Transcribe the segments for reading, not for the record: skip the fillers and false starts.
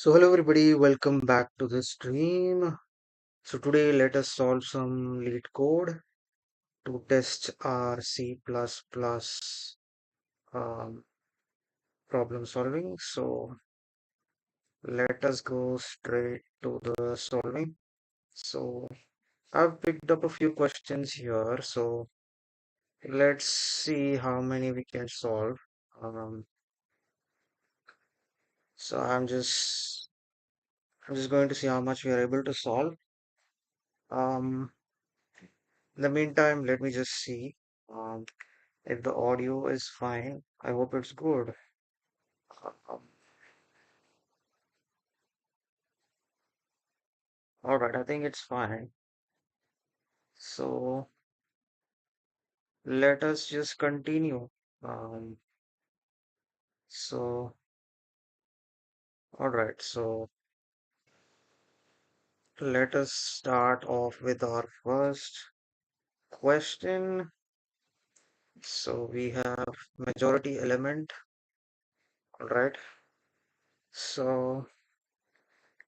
So hello everybody, welcome back to the stream. So today let us solve some Leetcode to test our C++ um, problem solving. So let us go straight to the solving. So I've picked up a few questions here. So let's see how many we can solve. Um, so I'm just going to see how much we are able to solve. Um, in the meantime, let me just see. Um, If the audio is fine, I hope it's good. Um, all right, I think it's fine. So let us just continue. Um, so, all right, so let us start off with our first question. So we have majority element, all right? So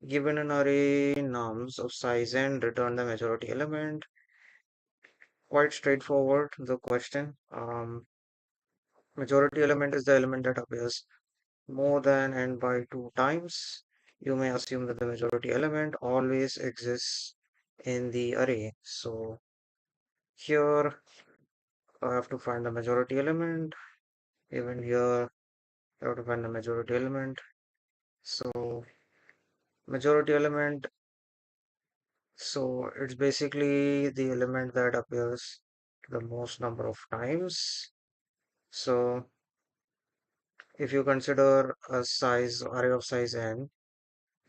given an array nums of size n, return the majority element. Quite straightforward, the question. Majority element is the element that appears more than n by 2 times. You may assume that the majority element always exists in the array. So here I have to find the majority element. Even here I have to find the majority element. So majority element, so it's basically the element that appears the most number of times. So if you consider a size array of size n,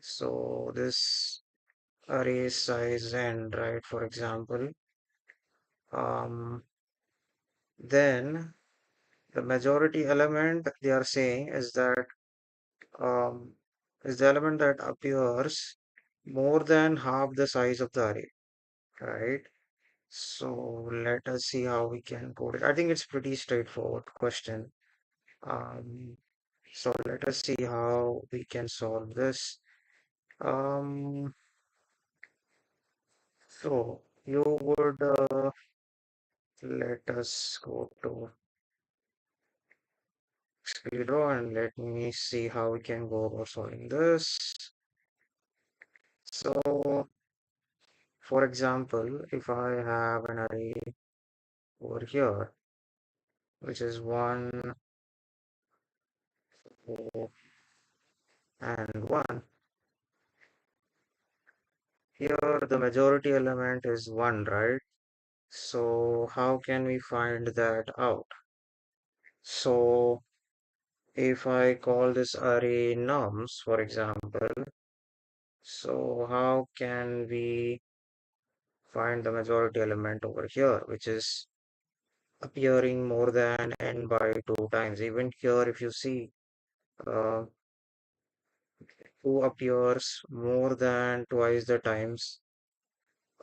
so this array size n, right? For example, um, then the majority element they are saying um, is the element that appears more than half the size of the array, right? So let us see how we can code it. I think it's pretty straightforward question. Um, so let us see how we can solve this. Um, so you would let us go to zero and let me see how we can go about solving this. So, for example, if I have an array over here, which is 1, 4, and 1, here the majority element is 1, right? So, how can we find that out? So, if I call this array nums, for example, so how can we find the majority element over here, which is appearing more than n by 2 times. Even here, if you see, uh, 2 appears more than twice the times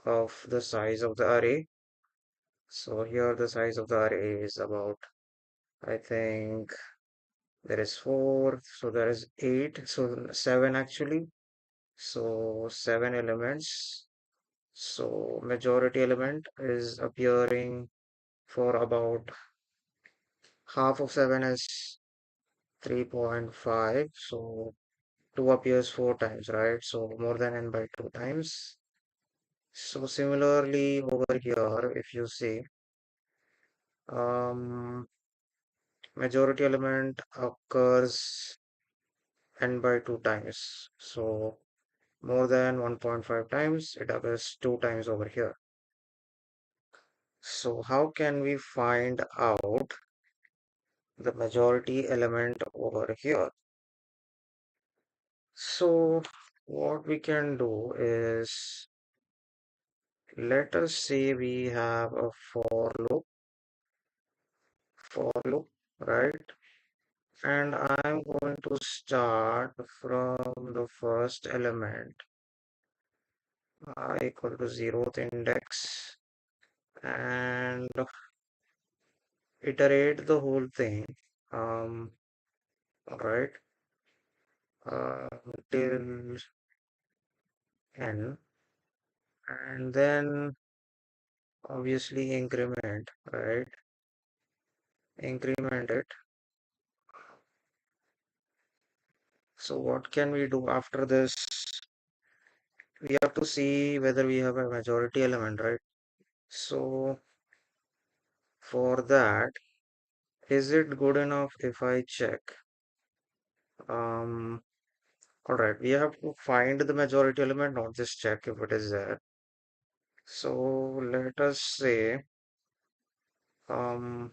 of the size of the array. So here the size of the array is about, I think there is 4, so there is 8, so 7 actually. So 7 elements. So majority element is appearing for about half of 7 is 3.5. So 2 appears 4 times, right? So more than n by 2 times. So similarly over here, if you see, um, majority element occurs n by 2 times. So more than 1.5 times, it occurs 2 times over here. So how can we find out the majority element over here? So what we can do is, let us say we have a for loop, right? And I'm going to start from the first element equal to 0th index and iterate the whole thing. All right. uh, till n, and then obviously increment, right? Increment it. So what can we do after this? We have to see whether we have a majority element, right? So for that, is it good enough if I check? Um, all right, we have to find the majority element, not just check if it is there. So let us say, um,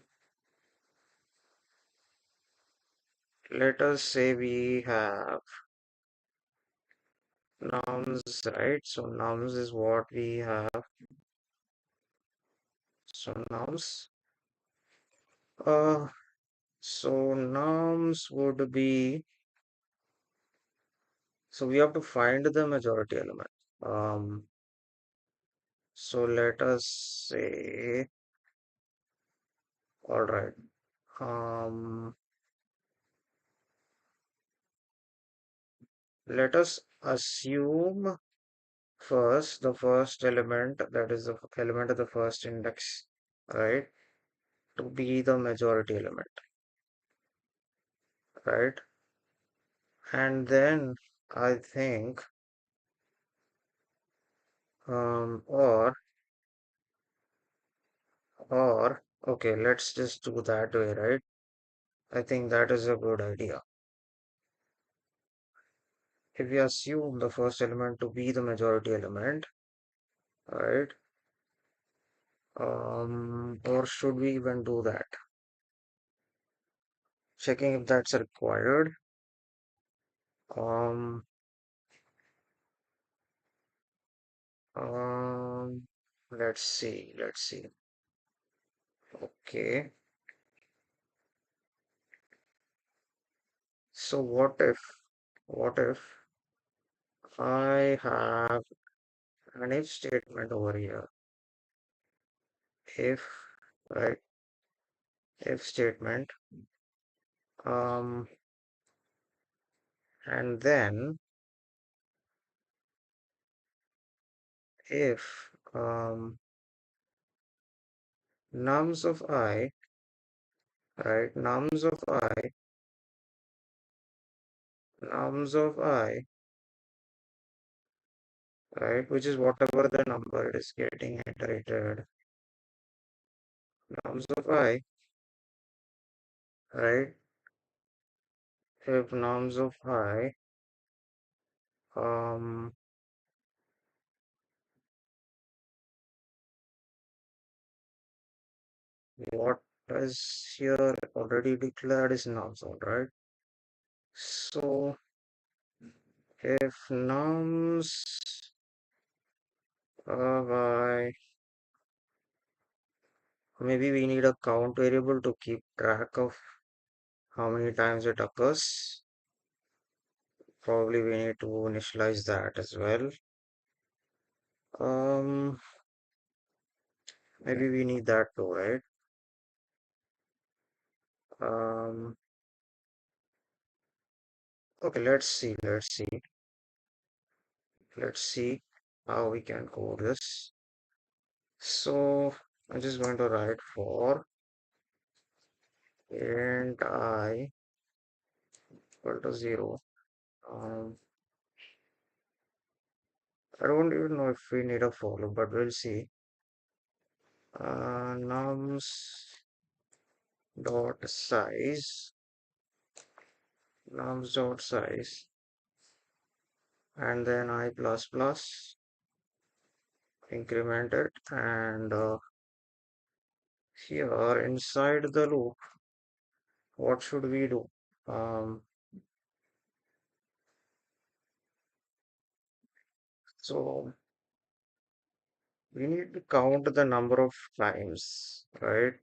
we have nums, right? So nums is what we have. So nums, uh, so nums would be, so we have to find the majority element. Um, so let us say, all right. Um, Let us assume first the first element, that is the element of the first index, right, to be the majority element, right? And then I think, um, or, okay, let's just do that way, right? I think that is a good idea. If we assume the first element to be the majority element, right? Or should we even do that? Checking if that's required. Um, Um, let's see. Okay. So what if I have an if statement over here? If, right, if statement, um, and then if, nums of I, right, nums of I, right, which is whatever the number is getting iterated, nums of I, right, if nums of I, um, what is here already declared is nums, all right? So if nums by, maybe we need a count variable to keep track of how many times it occurs. Probably we need to initialize that as well. Um, Maybe we need that too, right? Um, okay, let's see how we can code this. So I'm just going to write for int I equal to 0. Um, I don't even know if we need a follow, but we'll see. Nums dot size, nums dot size, and then I plus plus, increment it, and here inside the loop, what should we do? Um, so we need to count the number of times, right?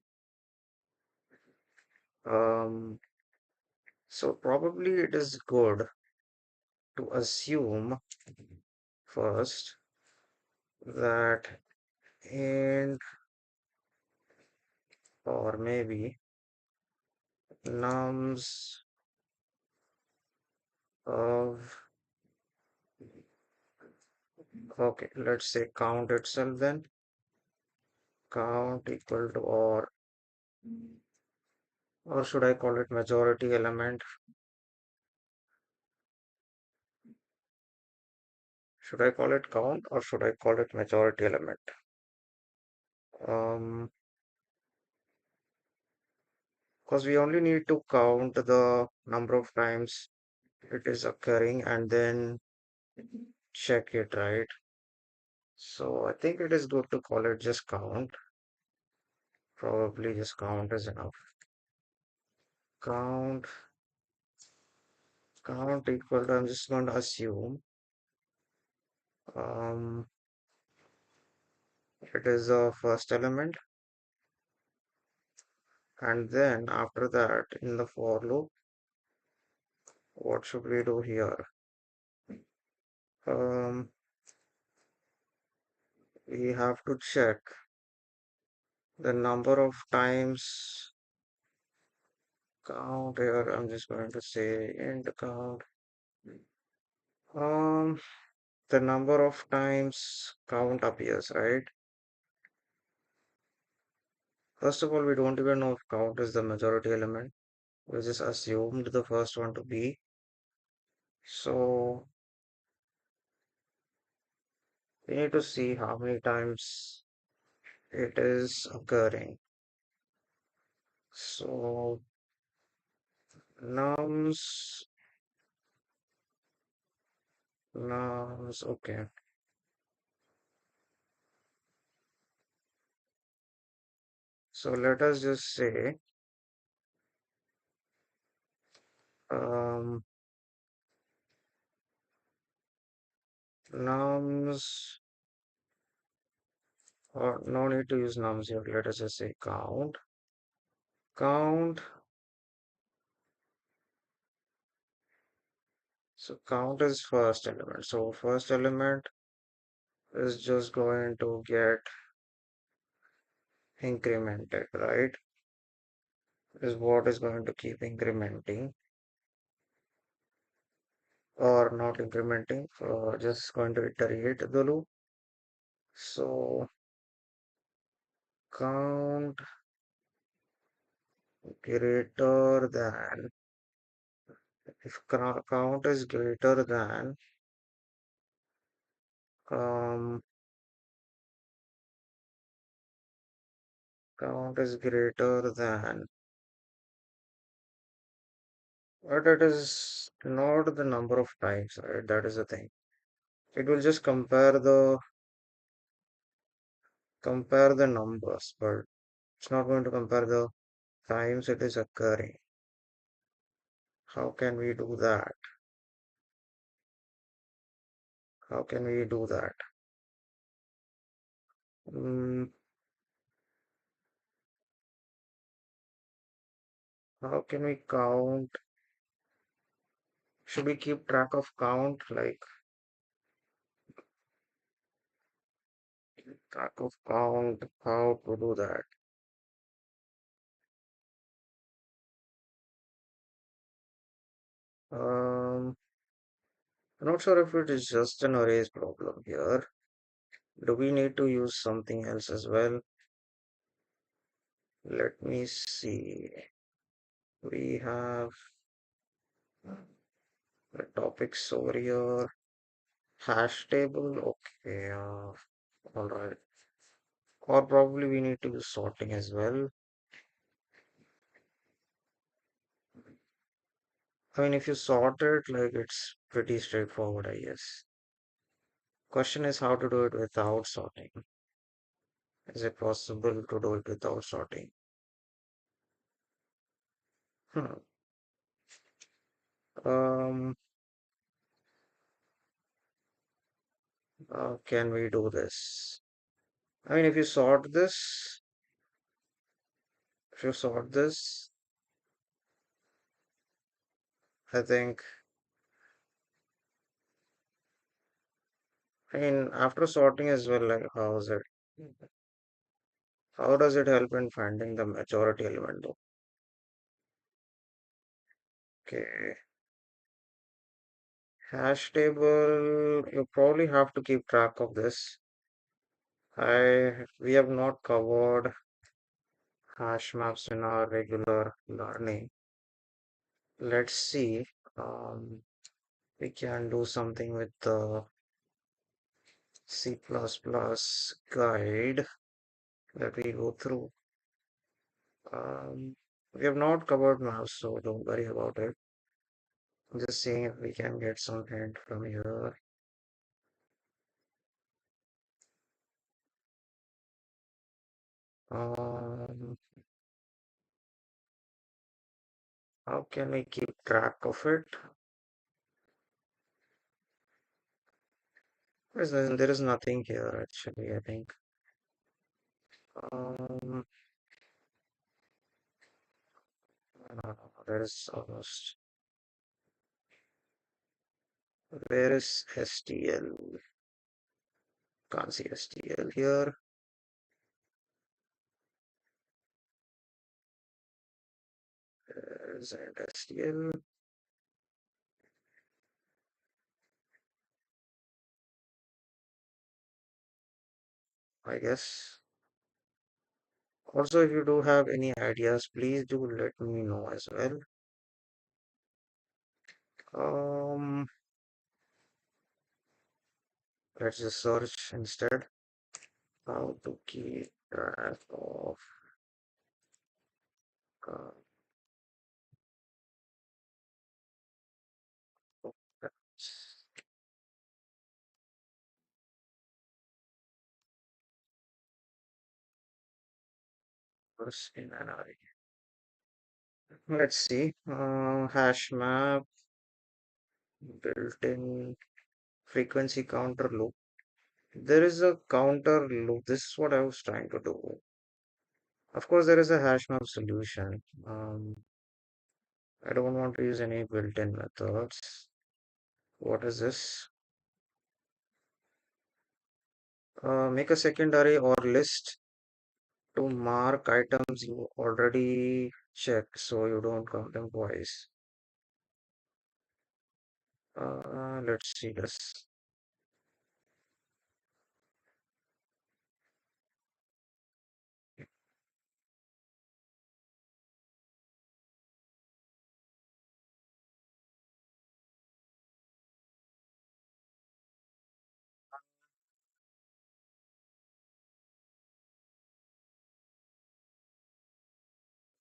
Um, so probably it is good to assume first that int, or maybe nums of, okay, let's say count itself then. Count equal to, or should I call it majority element? Should I call it count or should I call it majority element? Because we only need to count the number of times it is occurring and then check it, right? So I think it is good to call it just count. Probably just count is enough. Count, count equal to, I'm just going to assume um, it is the first element. And then after that, in the for loop, what should we do here? Um, we have to check the number of times count here. I'm just going to say int count. Um, the number of times count appears, right? First of all, we don't even know if count is the majority element. We just assumed the first one to be. So we need to see how many times it is occurring. So nums, nums, okay. So let us just say um, nums, or no need to use nums here. Let us just say count. Count. So count is first element. So first element is just going to get incremented, right? Is what is going to keep incrementing or not incrementing, just going to iterate the loop. So count greater than, if count is greater than um, count is greater than, but it is not the number of times, right? That is the thing. It will just compare the numbers, but it's not going to compare the times it is occurring. How can we do that? How can we do that? Mm, how can we count? Should we keep track of count? Like track of count, how to do that? Um, I'm not sure if it is just an arrays problem here. Do we need to use something else as well? Let me see. We have the topics over here. Hash table. Okay. All right. Or probably we need to use sorting as well. I mean, if you sort it, like it's pretty straightforward, I guess. Question is how to do it without sorting. Is it possible to do it without sorting? Hmm. Um, can we do this? I mean, if you sort this, I think, I mean, after sorting as well, like, how is it? How does it help in finding the majority element though? Okay. Hash table, you probably have to keep track of this. We have not covered hash maps in our regular learning. Let's see. Um, we can do something with the C++ guide that we go through. We have not covered maps, so don't worry about it. Just seeing if we can get some hint from here. Um, how can we keep track of it? There is nothing here actually, I think. Um, no, there is almost. Where is STL? Can't see STL here. There isn't STL, I guess. Also, if you do have any ideas, please do let me know as well. Um, let's just search instead. How to keep track of uh, numbers in an array. Let's see. Hash map, built-in frequency counter loop. There is a counter loop. This is what I was trying to do. Of course, there is a hash map solution. I don't want to use any built-in methods. What is this? Make a second array or list to mark items you already checked so you don't count them twice. Let's see this.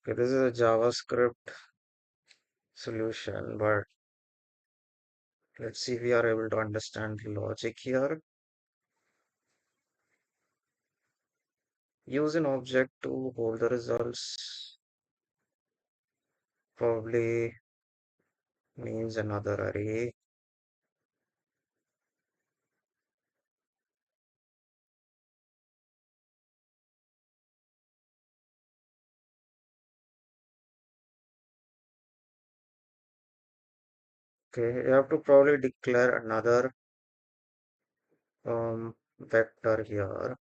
Okay, this is a JavaScript solution, but let's see if we are able to understand the logic here. Use an object to hold the results probably means another array. Okay, you have to probably declare another vector here,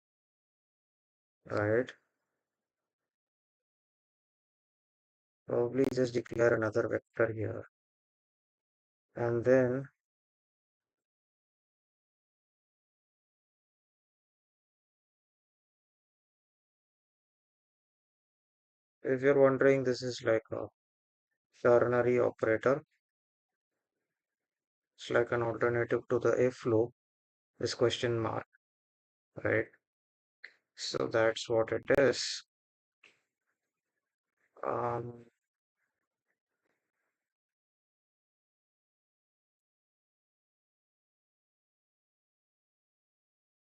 right? Probably just declare another vector here. And then if you're wondering, this is like a ternary operator. It's like an alternative to the if loop, this question mark, right? So that's what it is. Um,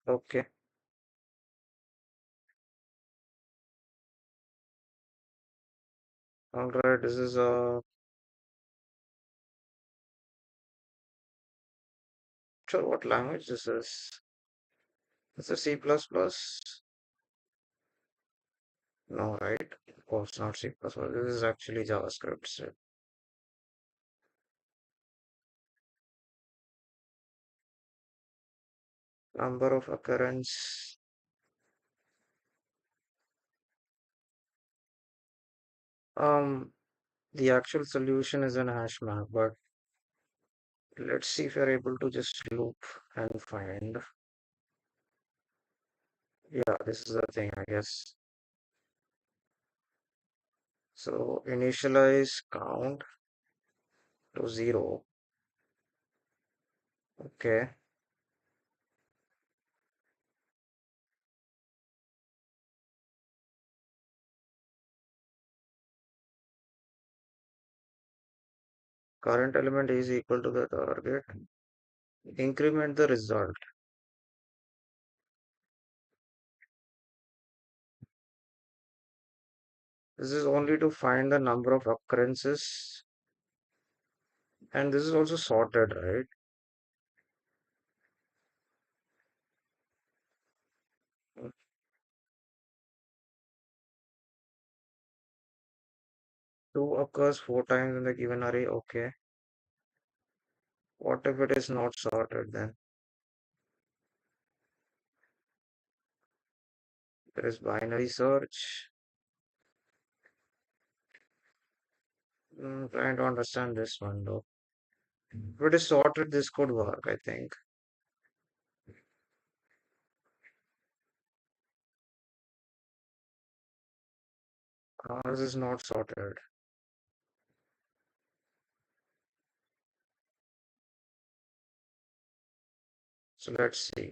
okay. All right. This is a sure what language this is. It's a C++. No, right? Of course not C++. This is actually JavaScript. So number of occurrence. Um, the actual solution is an hash map, but Let's see if you're able to just loop and find. Yeah, this is the thing, I guess. So initialize count to 0. Okay. Current element is equal to the target. Increment the result. This is only to find the number of occurrences. And this is also sorted, right? Two occurs 4 times in the given array. Okay. What if it is not sorted then? There is binary search. Trying to understand this one though. If it is sorted, this could work, I think. This is not sorted. So let's see.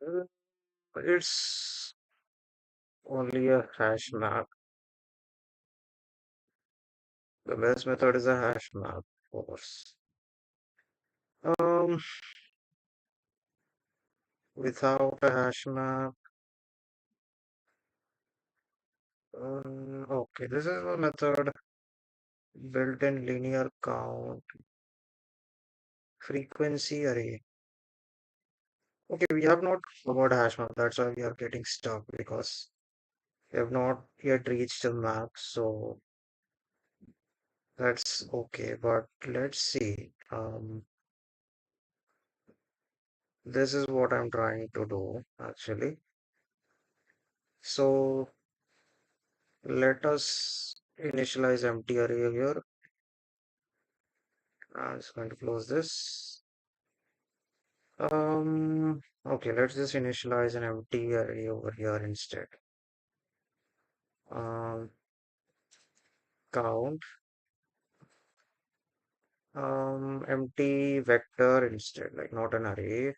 Uh, It's only a hash map. The best method is a hash map, of course. Um, Without a hash map, okay, this is a method built-in linear count frequency array. Okay, we have not covered hash map. That's why we are getting stuck because we have not yet reached the map. So that's okay. But let's see. This is what I'm trying to do actually. So let us initialize empty array here. I'm just going to close this. Okay, let's just initialize an empty array over here instead. Um, Count empty vector instead, like not an array.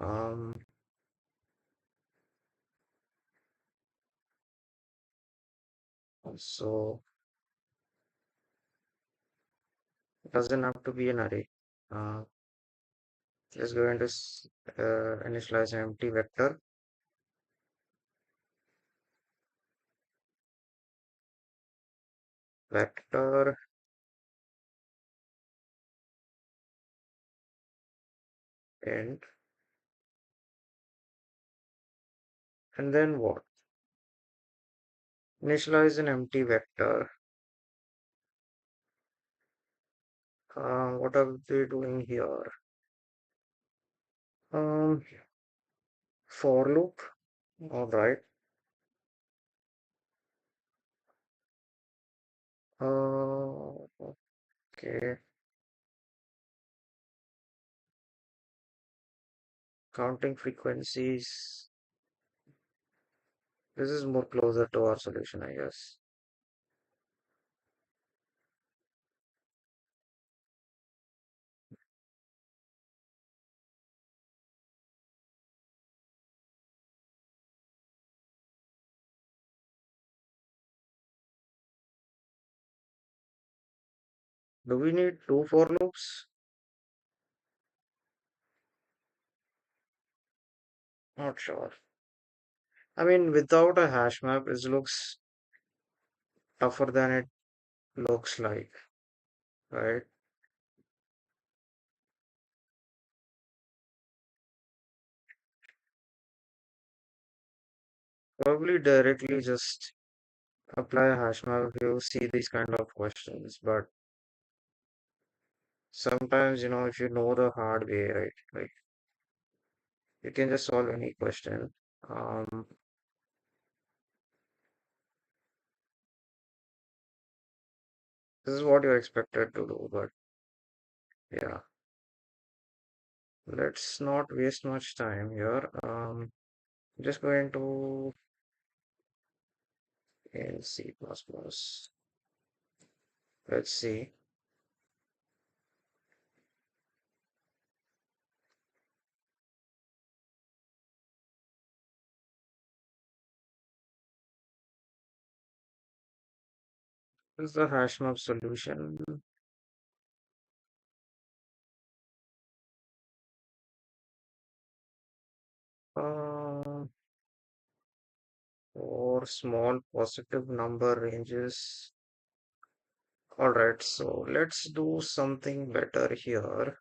Um, so it doesn't have to be an array. Uh, just going to initialize an empty vector, int, and then what? Initialize an empty vector. What are they doing here? Um, for loop. All right. Okay. Counting frequencies. This is more closer to our solution, I guess. Do we need two for loops? Not sure. I mean, without a hash map, it looks tougher than it looks like, right? Probably directly just apply a hash map if you see these kind of questions, but Sometimes, if you know the hard way, right? Like you can just solve any question. Um, this is what you're expected to do, but yeah, let's not waste much time here. Just going to in C++. Let's see. This is the hash map solution. Uh, for small positive number ranges. All right, so let's do something better here.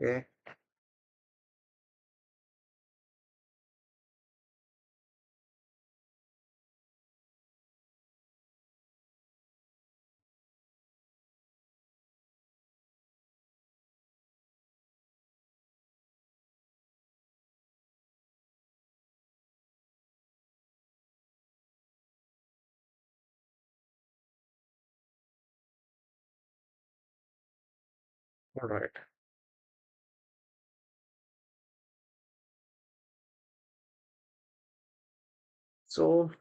Okay. All right. So,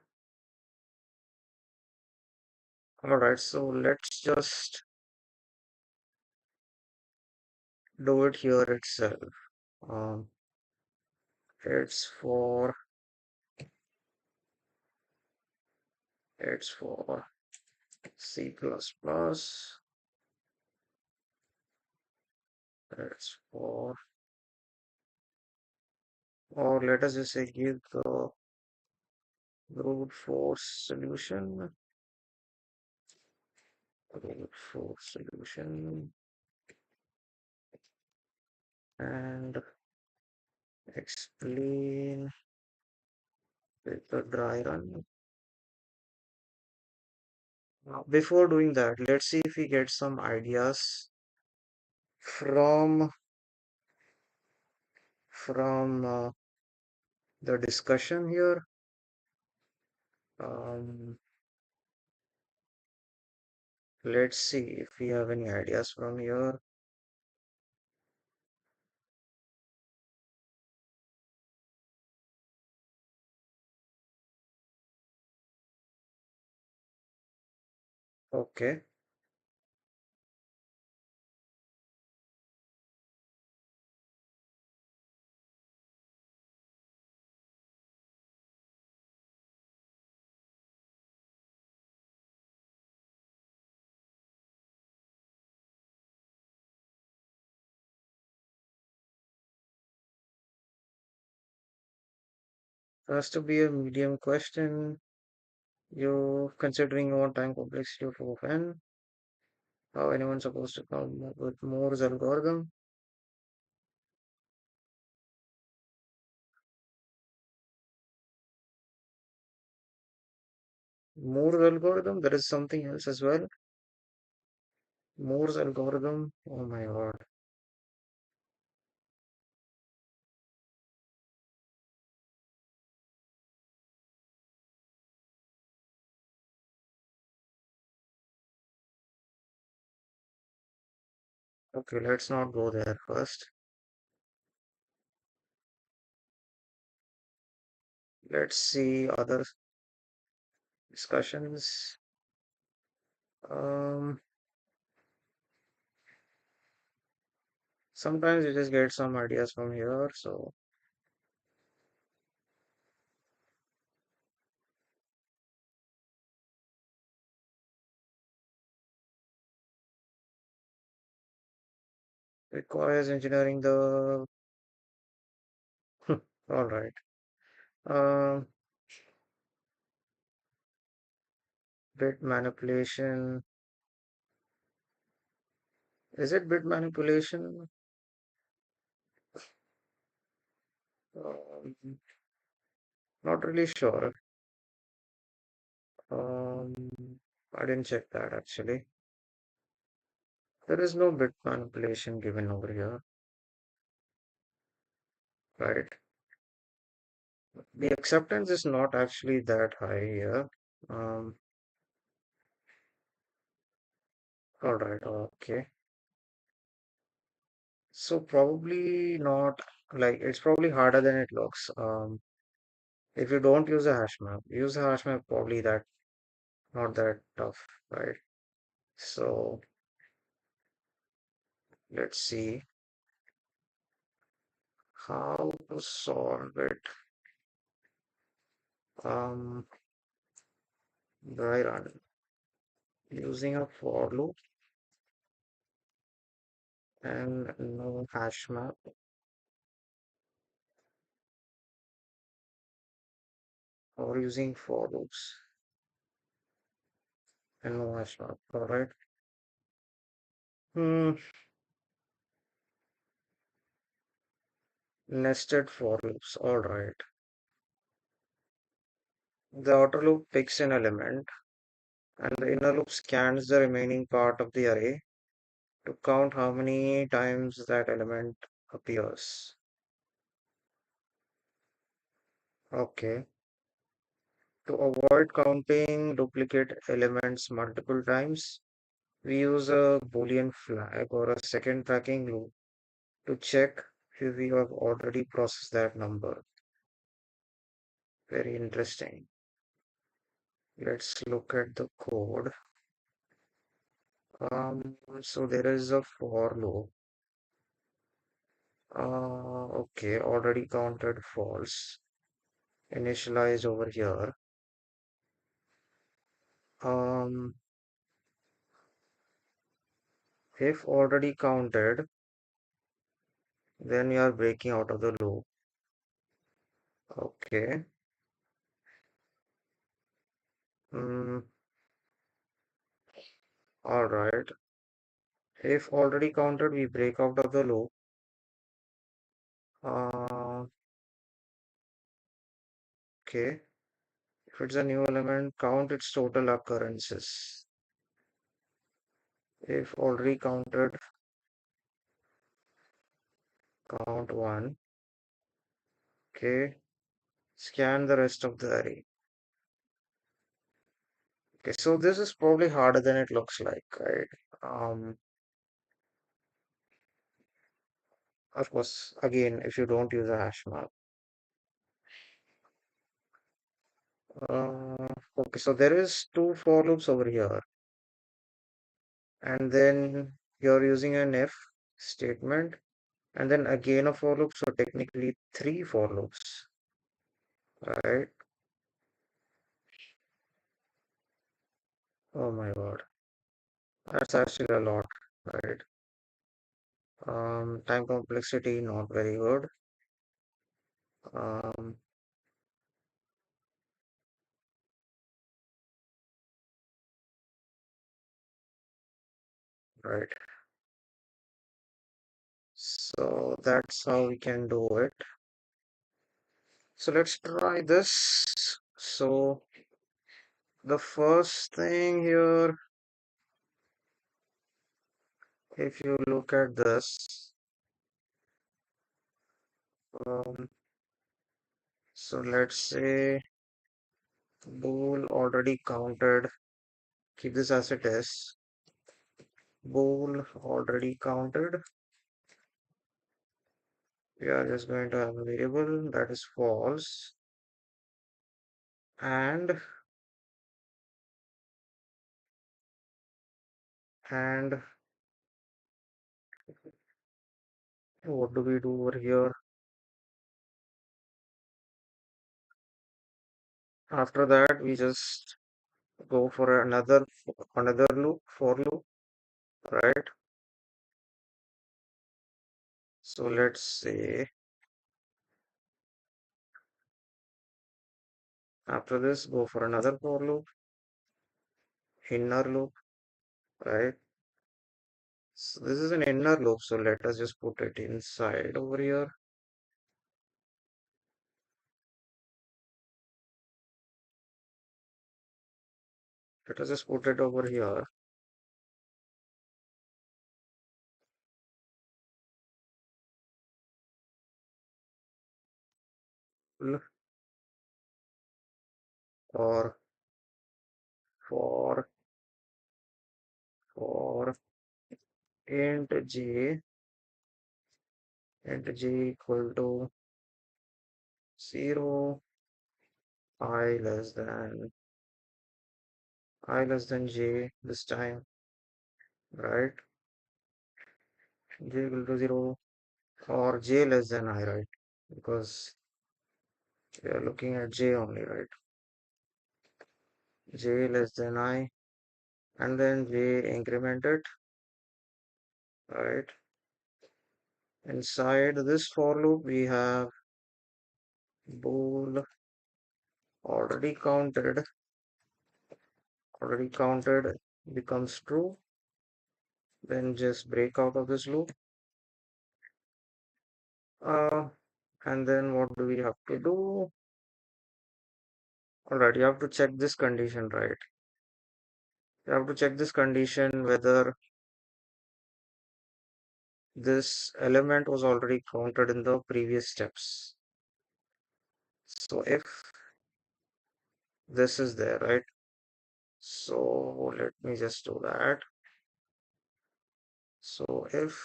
all right. So let's just do it here itself. Um, it's for it's for C++. It's for or let us just say give the brute force solution. Brute force solution and explain with the dry run. Now, before doing that, let's see if we get some ideas from the discussion here. Um, let's see if we have any ideas from here. Okay. Has to be a medium question. You considering your time complexity of n, how anyone supposed to come up with Moore's algorithm? Moore's algorithm, there is something else as well. Moore's algorithm. Oh my God. Okay, let's not go there first. Let's see other discussions. Um, Sometimes you just get some ideas from here, so requires engineering the all right. Um, bit manipulation. Is it bit manipulation? Um, Not really sure. I didn't check that actually. There is no bit manipulation given over here, right? The acceptance is not actually that high here. Um, all right, okay. So probably not like it's probably harder than it looks. If you don't use a hash map, use a hash map, probably that not that tough, right? So let's see how to solve it. Um, dry run using a for loop and no hash map or using for loops and no hash map. All right. Hmm. Nested for loops. All right. The outer loop picks an element and the inner loop scans the remaining part of the array to count how many times that element appears. Okay. To avoid counting duplicate elements multiple times, we use a Boolean flag or a second tracking loop to check if we have already processed that number. Very interesting. Let's look at the code. So there is a for loop. Okay, already counted false. Initialized over here. Um, if already counted, then you are breaking out of the loop. Okay. Mm, all right. If already counted, we break out of the loop. Uh, okay. If it's a new element, count its total occurrences. If already counted, count one. Okay. Scan the rest of the array. Okay, so this is probably harder than it looks like, right? Um, of course, again, if you don't use a hash map. Okay, so there is two for loops over here, and then you're using an if statement, and then again a for loop, so technically three for loops, right? Oh my God, that's actually a lot, right? Time complexity not very good. Um, right. So that's how we can do it. So let's try this. So the first thing here, if you look at this, um, so let's say bool already counted. Keep this as it is. Bool already counted. We are just going to have a variable that is false. And what do we do over here? After that, we just go for another loop, for loop, right? So let's say after this, go for another for loop, inner loop, right? So this is an inner loop, so let us just put it inside over here. Let us just put it over here. Or for for int j equal to 0, I less than j this time, right? J equal to 0 or j less than I, right? Because we are looking at j only, right? J less than I, and then j increment it, right? Inside this for loop, we have bool already counted becomes true. Then just break out of this loop. Uh, and then what do we have to do? All right, you have to check this condition, right? You have to check this condition whether this element was already counted in the previous steps. So if this is there, right? So let me just do that. So if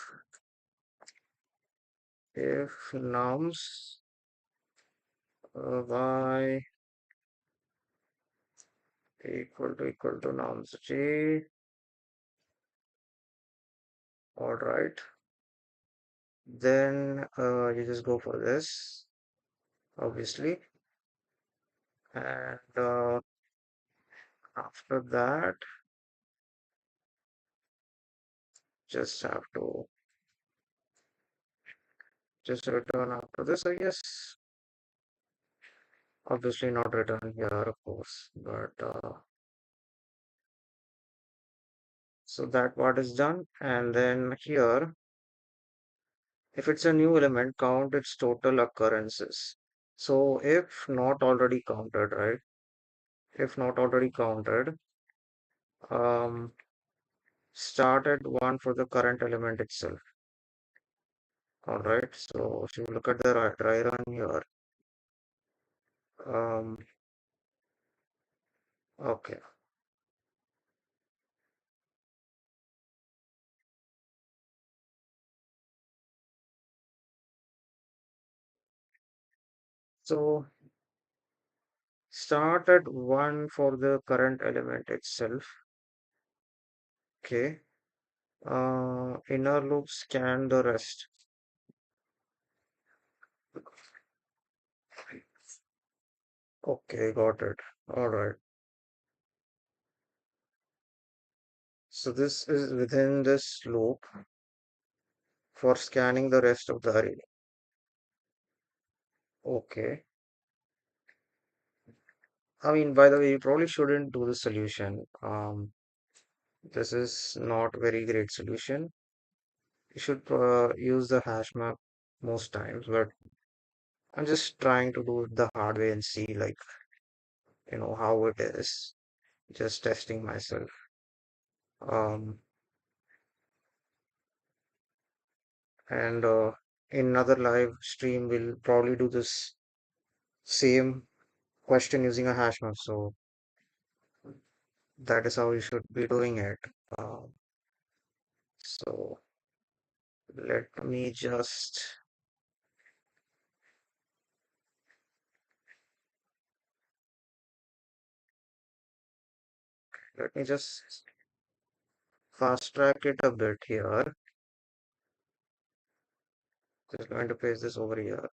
nums y equal to nums j, all right, then you just go for this, obviously, and after that, just have to just return after this, I guess. Obviously not return here, of course, but so that part is done. And then here, if it's a new element, count its total occurrences. So if not already counted, right? If not already counted, um, start at 1 for the current element itself. All right. So if you look at the dry run here, um, okay. So start at 1 for the current element itself. Okay. Inner loop scan the rest. Okay, got it. All right. So this is within this loop for scanning the rest of the array. Okay. I mean, by the way, you probably shouldn't do the solution. This is not very great solution. You should use the hash map most times, but I'm just trying to do it the hard way and see like, how it is. Just testing myself. Um, and in another live stream, we'll probably do this same question using a hash map. So that is how you should be doing it. So let me just let me just fast track it a bit here. Just going to paste this over here.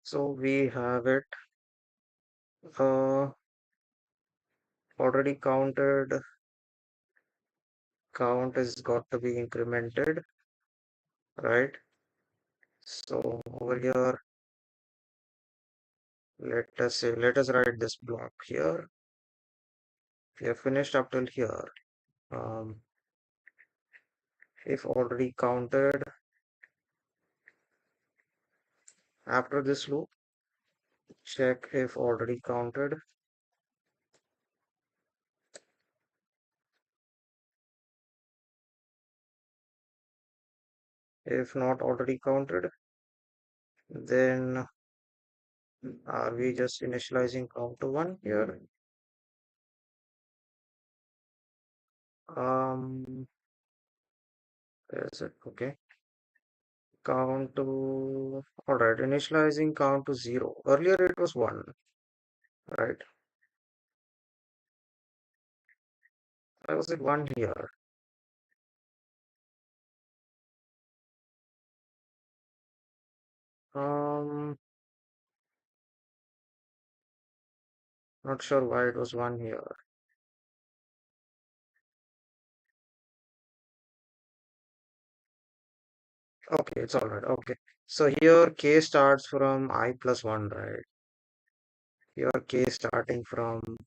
So we have it uh, already counted. Count has got to be incremented, right? So over here, Let us write this block here. We have finished up till here. Um, if already counted, after this loop, check if already counted. If not already counted, then are we just initializing count to 1 here? Where is it? Okay. Count to, all right, initializing count to 0. Earlier it was 1, right? I was at 1 here. Um, Not sure why it was 1 here. Okay, it's all right. Okay. So here k starts from I plus 1, right? Here k starting from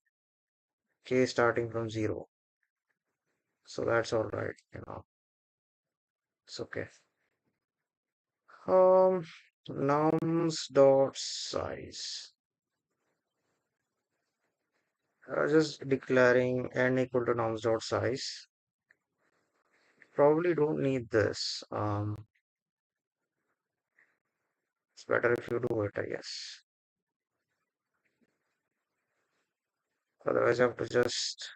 0. So that's all right, It's okay. Um, Nums dot size. Just declaring n equal to nums dot size. Probably don't need this. It's better if you do it, I guess. Otherwise, you have to just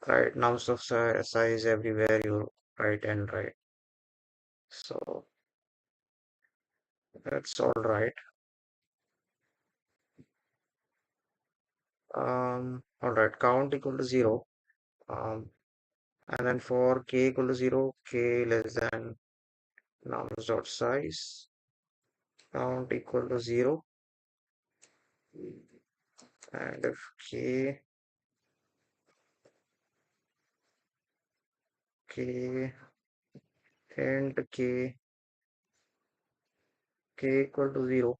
write nums of size everywhere you write n, right? So that's all right. All right, count equal to 0. Um, and then for k equal to 0, k less than nums dot size, count equal to 0. And if k and k equal to 0,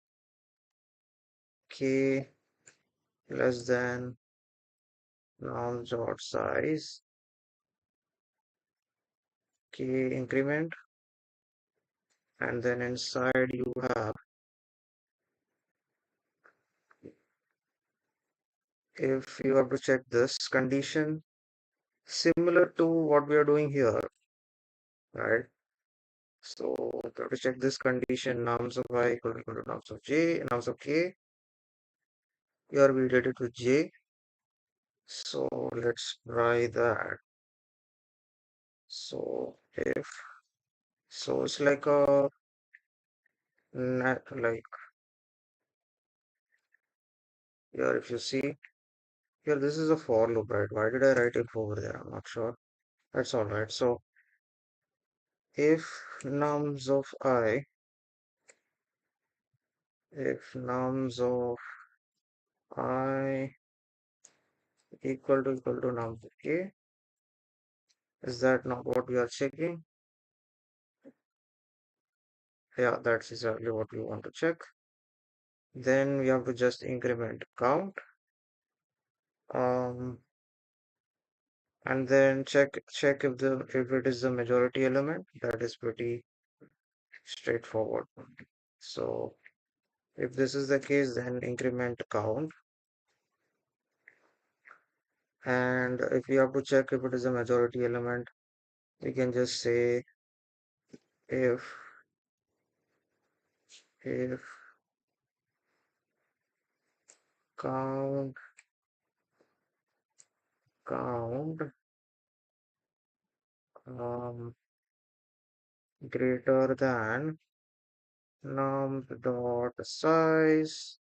k less than nums dot size, k increment, and then inside you have, if you have to check this condition similar to what we are doing here, right? So you have to check this condition, nums of I equal to nums of j, nums of k. Here we related to j. So let's try that. So if, so it's like a like here, if you see here, this is a for loop, right? Why did I write it over there? I'm not sure. That's all right. So if nums of I, if nums of I equal to nums of k, is that not what we are checking? Yeah, that's exactly what we want to check. Then we have to just increment count. Um, and then check if it is the majority element. That is pretty straightforward. So if this is the case, then increment count. And if we have to check if it is a majority element, we can just say if if count count um, greater than num dot size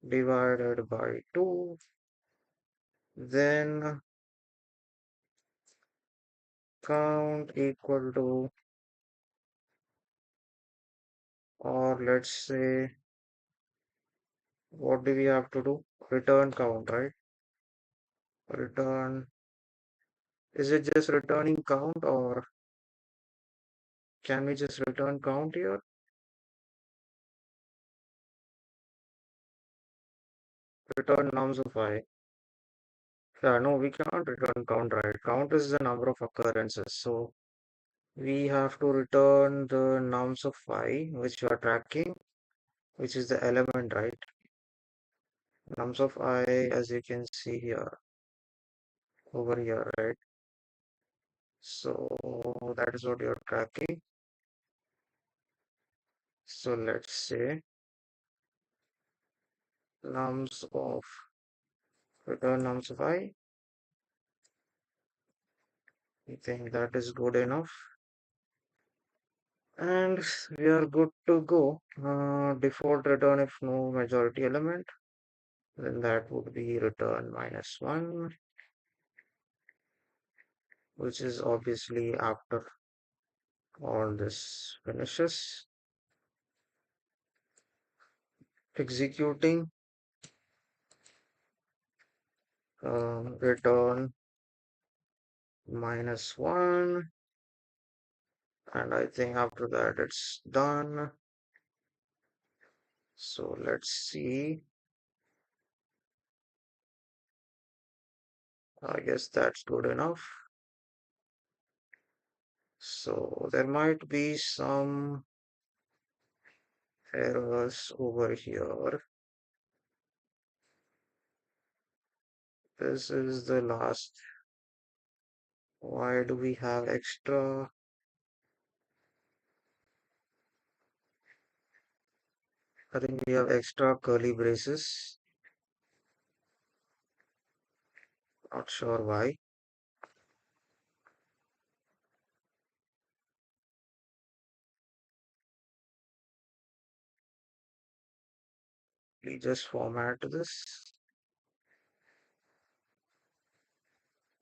divided by 2, then count equal to, or let's say, what do we have to do? Return count, right? Return, is it just returning count, or can we just return count here? return nums of I. Yeah, no, we can't return count, right? Count is the number of occurrences. So we have to return the nums of I, which you are tracking, which is the element, right? Nums of I, as you can see here, over here, right? So that is what you're tracking. So let's say nums of return nums of I. I think that is good enough. And we are good to go. Default return if no majority element, then that would be return -1, which is obviously after all this finishes. Executing return -1, and I think after that it's done. So let's see. I guess that's good enough. So there might be some errors over here. This is the last. Why do we have extra? I think we have extra curly braces. Not sure why. We just format this.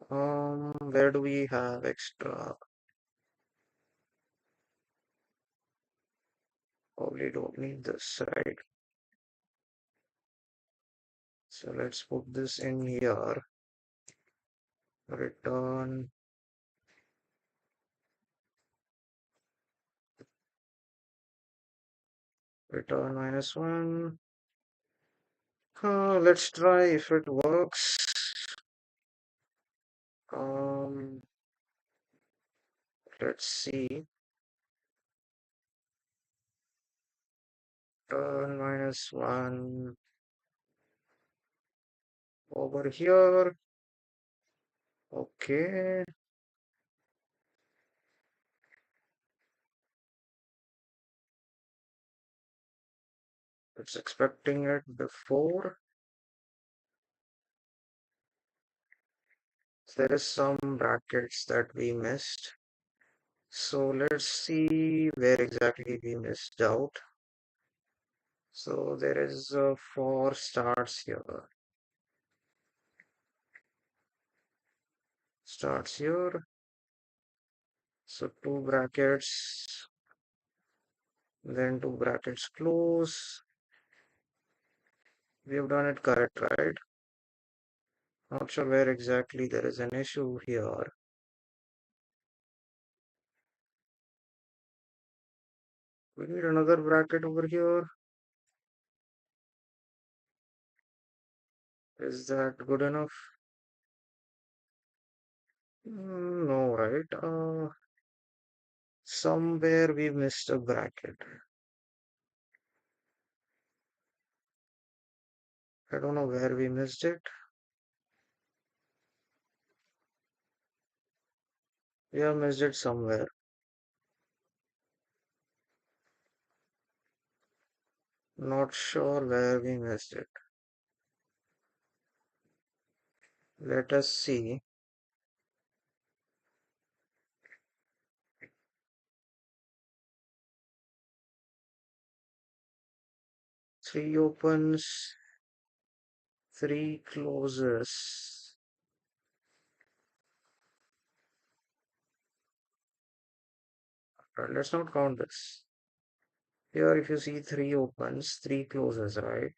Where do we have extra? Probably don't need this, right? So let's put this in here. Return return -1. Let's try if it works. Um, let's see. Return -1 over here. Okay. It's expecting it before. There is some brackets that we missed. So let's see where exactly we missed out. So there is a for starts here. Starts here. So two brackets, then two brackets close. We have done it correct, right? Not sure where exactly there is an issue here. We need another bracket over here. Is that good enough? No, right? Somewhere we missed a bracket. I don't know where we missed it. We have missed it somewhere. Not sure where we missed it. Let us see. Three opens, three closes. Let's not count this. Here, if you see three opens, three closes, right?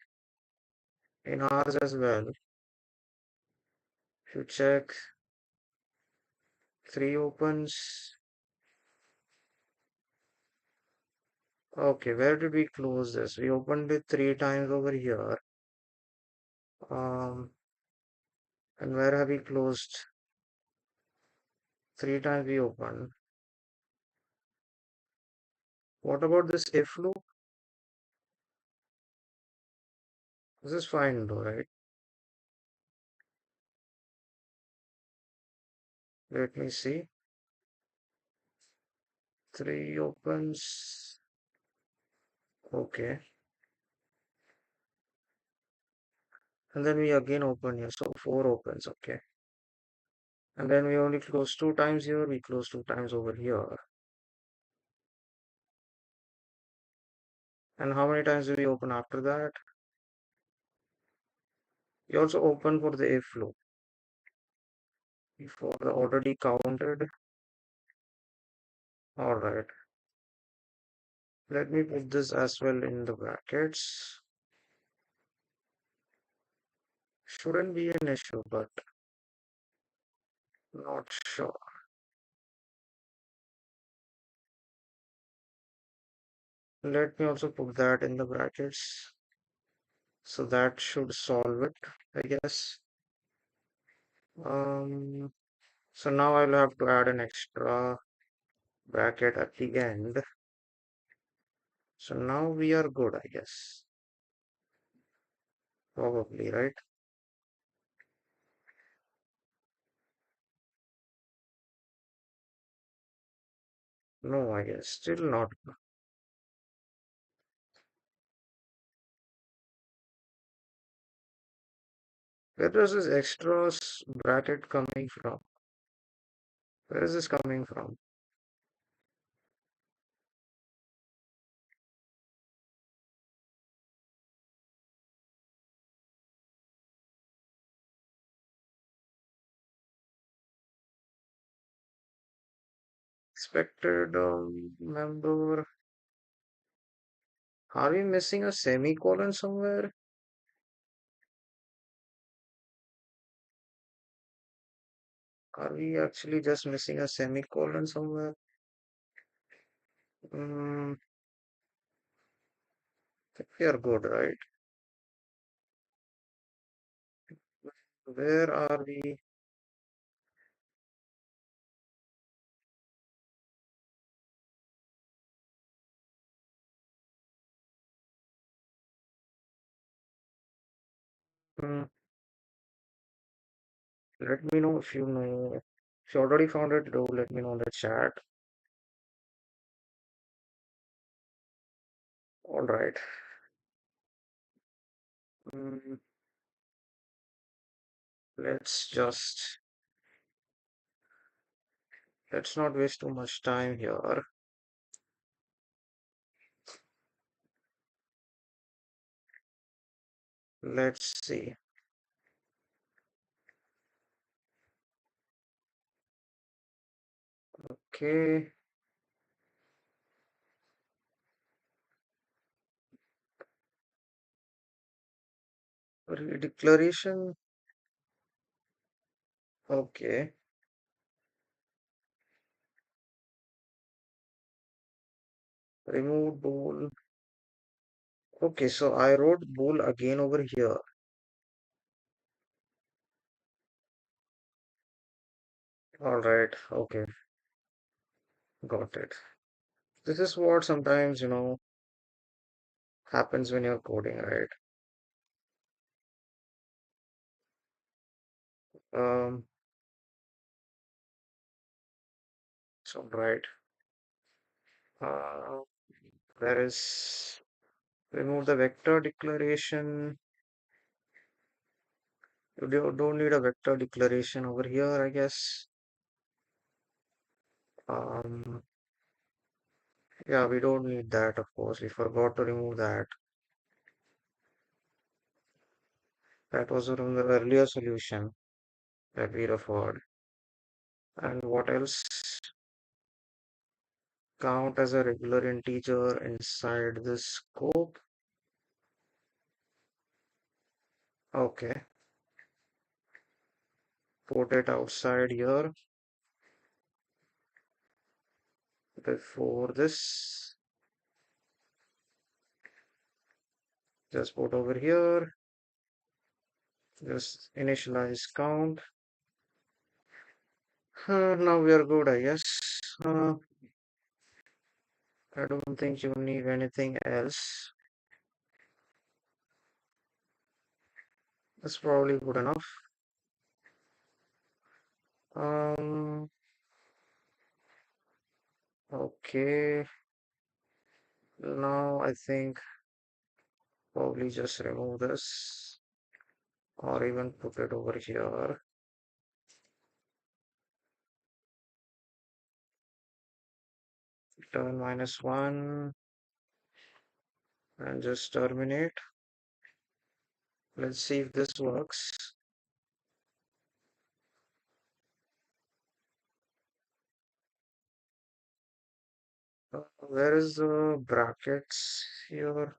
In ours as well. If you check three opens. Okay, where did we close this? We opened it three times over here. Um, and where have we closed? Three times we opened. What about this if loop? This is fine though, right? Let me see. Three opens. Okay. And then we again open here. So four opens. Okay. And then we only close two times here. We close two times over here. And how many times do we open after that? We also open for the if loop. For the already counted. All right. Let me put this as well in the brackets. Shouldn't be an issue, but not sure. Let me also put that in the brackets. So that should solve it, I guess. Um, so now I'll have to add an extra bracket at the end. So now we are good, I guess. Probably, right? No, I guess. Still not. Where is this extra bracket coming from? Where is this coming from? Expected member. Are we missing a semicolon somewhere? Are we actually just missing a semicolon somewhere? Mm, we are good, right? Where are we? Mm, let me know if you know. If you already found it, do let me know in the chat. All right. Mm, let's just let's not waste too much time here. Let's see. Okay. Declaration. Okay. Remove bool. Okay, so I wrote bool again over here. All right. Okay. Got it. This is what sometimes, happens when you're coding, right? Um, so right. Uh, there is remove the vector declaration. You don't need a vector declaration over here, I guess. Um, yeah, we don't need that, of course. We forgot to remove that. That was from the earlier solution that we referred. And what else? Count as a regular integer inside the scope. Okay. Put it outside here before this. Just put over here. Just initialize count. Now we are good, I guess. I don't think you need anything else. That's probably good enough. Um, okay. Now I think probably just remove this or even put it over here. Turn -1 and just terminate. Let's see if this works. Where is the brackets here?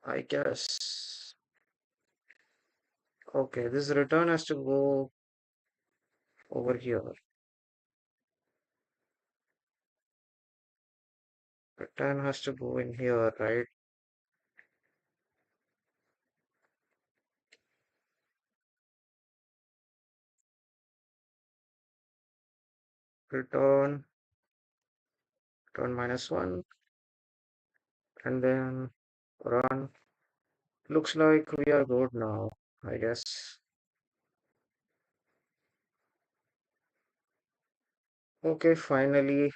I guess. Okay, this return has to go over here. Return has to go in here, right? Return, return -1, and then run. Looks like we are good now, I guess. Okay, finally.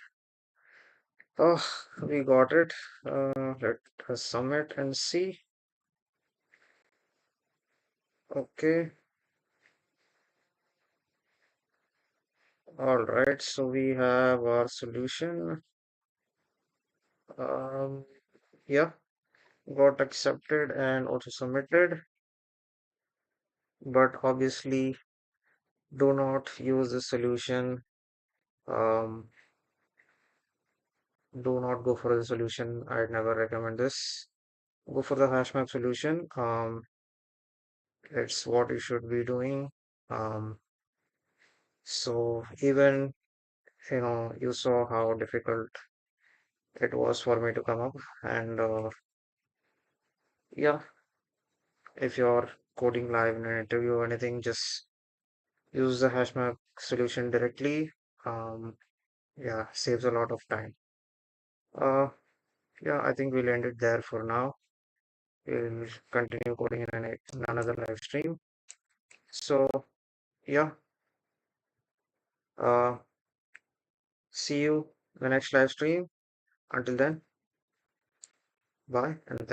Oh, we got it. Let us submit and see. Okay, all right. So we have our solution. Um, yeah, got accepted and also submitted. But obviously, do not use the solution. Um, do not go for the solution. I'd never recommend this. Go for the hash map solution. It's what you should be doing. So even you saw how difficult it was for me to come up, and yeah, if you're coding live in an interview or anything, just use the hash map solution directly. Um, yeah, saves a lot of time. Uh, yeah, I think we'll end it there for now. We'll continue coding in another live stream. So yeah, uh, see you in the next live stream. Until then, bye and